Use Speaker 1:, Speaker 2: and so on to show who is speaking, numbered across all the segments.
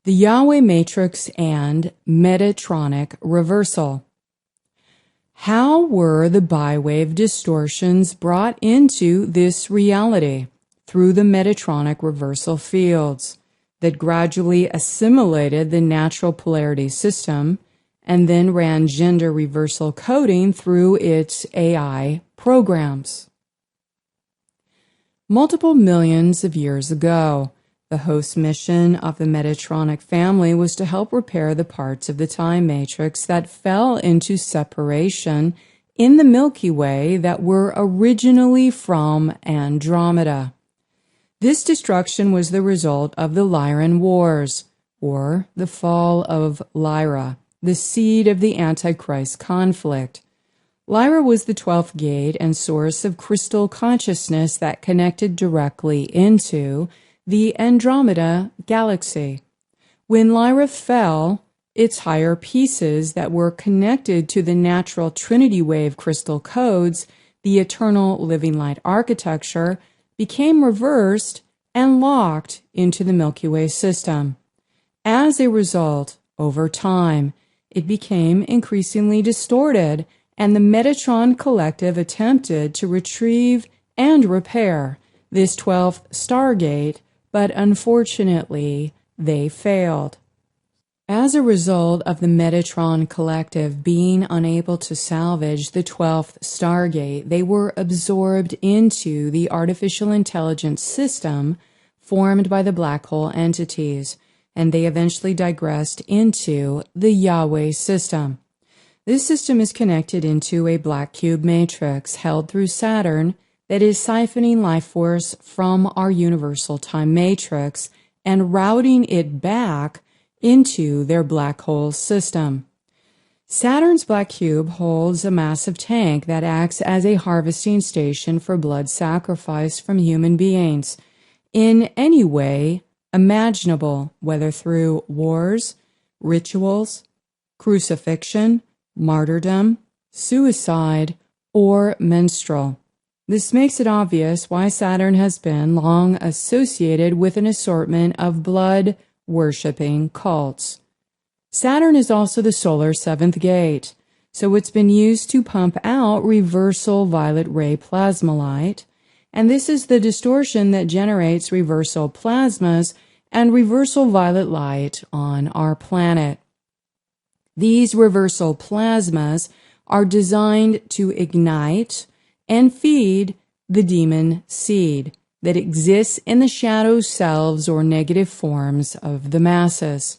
Speaker 1: the Yahweh matrix and Metatronic reversal. How were the bi-wave distortions brought into this reality? Through the Metatronic reversal fields that gradually assimilated the natural polarity system and then ran gender reversal coding through its AI programs. Multiple millions of years ago, the host mission of the Metatronic family was to help repair the parts of the time matrix that fell into separation in the Milky Way that were originally from Andromeda. This destruction was the result of the Lyran Wars, or the fall of Lyra, the seed of the Antichrist conflict. Lyra was the 12th gate and source of crystal consciousness that connected directly into the Andromeda galaxy. When Lyra fell, its higher pieces that were connected to the natural Trinity wave crystal codes, the eternal living light architecture, became reversed and locked into the Milky Way system. As a result, over time, it became increasingly distorted, and the Metatron Collective attempted to retrieve and repair this 12th Stargate, but unfortunately, they failed. As a result of the Metatron Collective being unable to salvage the 12th Stargate, they were absorbed into the artificial intelligence system formed by the black hole entities, and they eventually digressed into the Yahweh system. This system is connected into a black cube matrix held through Saturn that is siphoning life force from our universal time matrix and routing it back into their black hole system. Saturn's black cube holds a massive tank that acts as a harvesting station for blood sacrifice from human beings in any way imaginable, whether through wars, rituals, crucifixion, martyrdom, suicide, or menstrual. This makes it obvious why Saturn has been long associated with an assortment of blood-worshipping cults. Saturn is also the solar 7th gate, so it's been used to pump out reversal violet ray plasma light, and this is the distortion that generates reversal plasmas and reversal violet light on our planet. These reversal plasmas are designed to ignite and feed the demon seed that exists in the shadow selves or negative forms of the masses.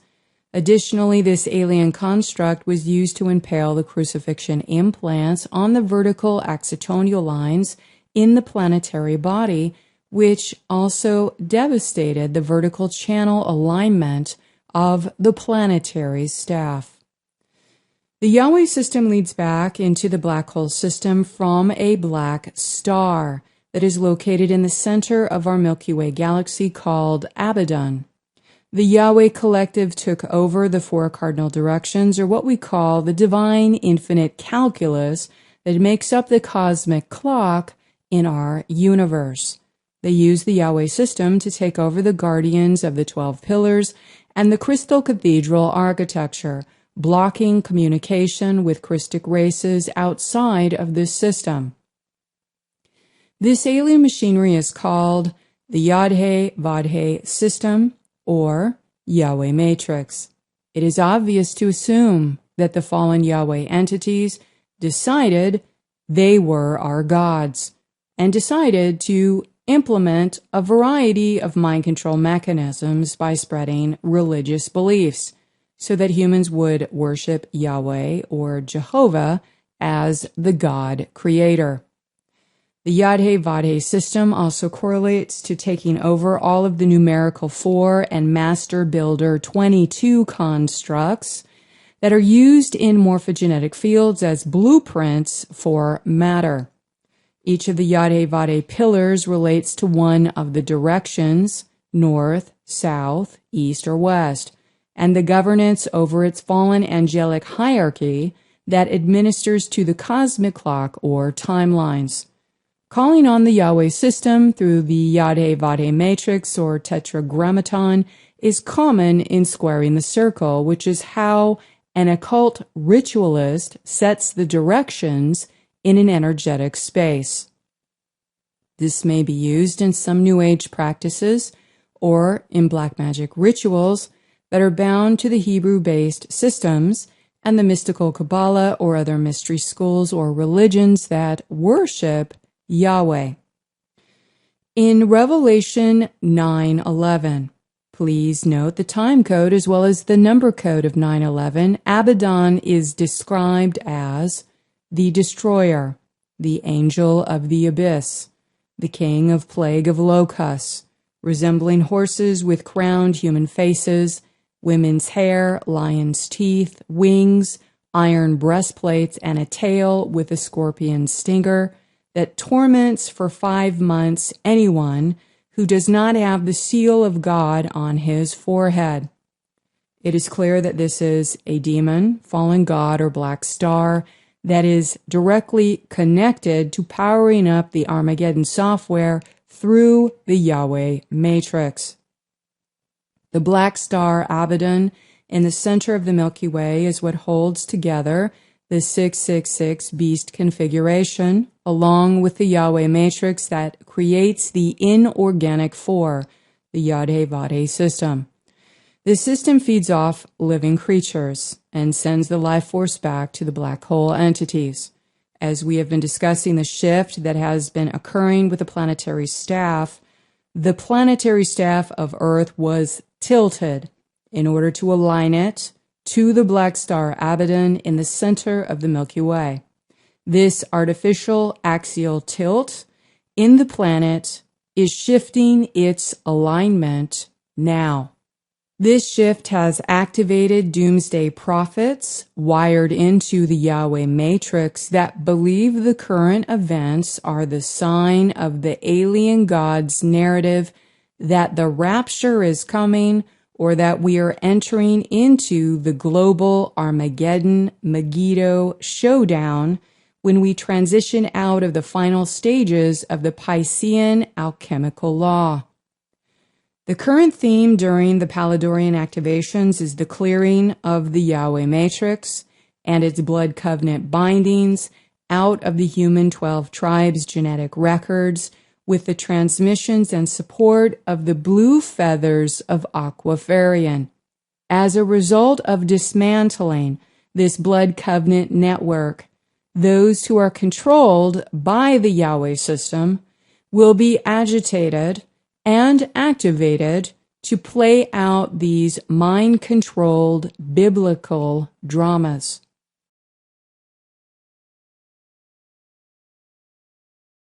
Speaker 1: Additionally, this alien construct was used to impale the crucifixion implants on the vertical axonal lines in the planetary body, which also devastated the vertical channel alignment of the planetary staff. The Yahweh system leads back into the black hole system from a black star that is located in the center of our Milky Way galaxy called Abaddon. The Yahweh collective took over the 4 cardinal directions, or what we call the divine infinite calculus that makes up the cosmic clock in our universe. They used the Yahweh system to take over the guardians of the 12 pillars and the crystal cathedral architecture, blocking communication with Christic races outside of this system. This alien machinery is called the Yahweh system, or Yahweh matrix. It is obvious to assume that the fallen Yahweh entities decided they were our gods and decided to implement a variety of mind control mechanisms by spreading religious beliefs so that humans would worship Yahweh or Jehovah as the God creator. The Yahweh system also correlates to taking over all of the numerical 4 and Master Builder 22 constructs that are used in morphogenetic fields as blueprints for matter. Each of the Yahweh pillars relates to one of the directions, north, south, east, or west, and the governance over its fallen angelic hierarchy that administers to the cosmic clock or timelines. Calling on the Yahweh system through the Yahweh matrix or tetragrammaton is common in squaring the circle, which is how an occult ritualist sets the directions in an energetic space. This may be used in some New Age practices or in black magic rituals that are bound to the Hebrew-based systems and the mystical Kabbalah or other mystery schools or religions that worship Yahweh. In Revelation 9:11, please note the time code as well as the number code of 9:11. Abaddon is described as the destroyer, the angel of the abyss, the king of plague of locusts, resembling horses with crowned human faces, women's hair, lion's teeth, wings, iron breastplates, and a tail with a scorpion stinger that torments for 5 months anyone who does not have the seal of God on his forehead. It is clear that this is a demon, fallen god, or black star that is directly connected to powering up the Armageddon software through the Yahweh matrix. The black star Abaddon in the center of the Milky Way is what holds together the 666 beast configuration, along with the Yahweh matrix that creates the inorganic four, the Yod-Heh-Vav-Heh system. This system feeds off living creatures and sends the life force back to the black hole entities. As we have been discussing the shift that has been occurring with the planetary staff of Earth was tilted in order to align it to the black star Abaddon in the center of the Milky Way. This artificial axial tilt in the planet is shifting its alignment now. This shift has activated doomsday prophets wired into the Yahweh matrix that believe the current events are the sign of the alien god's narrative that the rapture is coming, or that we are entering into the global Armageddon Megiddo showdown when we transition out of the final stages of the Piscean alchemical law. The current theme during the Palladorian activations is the clearing of the Yahweh matrix and its blood covenant bindings out of the human 12 tribes' genetic records, with the transmissions and support of the blue feathers of Aquafarian. As a result of dismantling this blood covenant network, those who are controlled by the Yahweh system will be agitated and activated to play out these mind-controlled biblical dramas.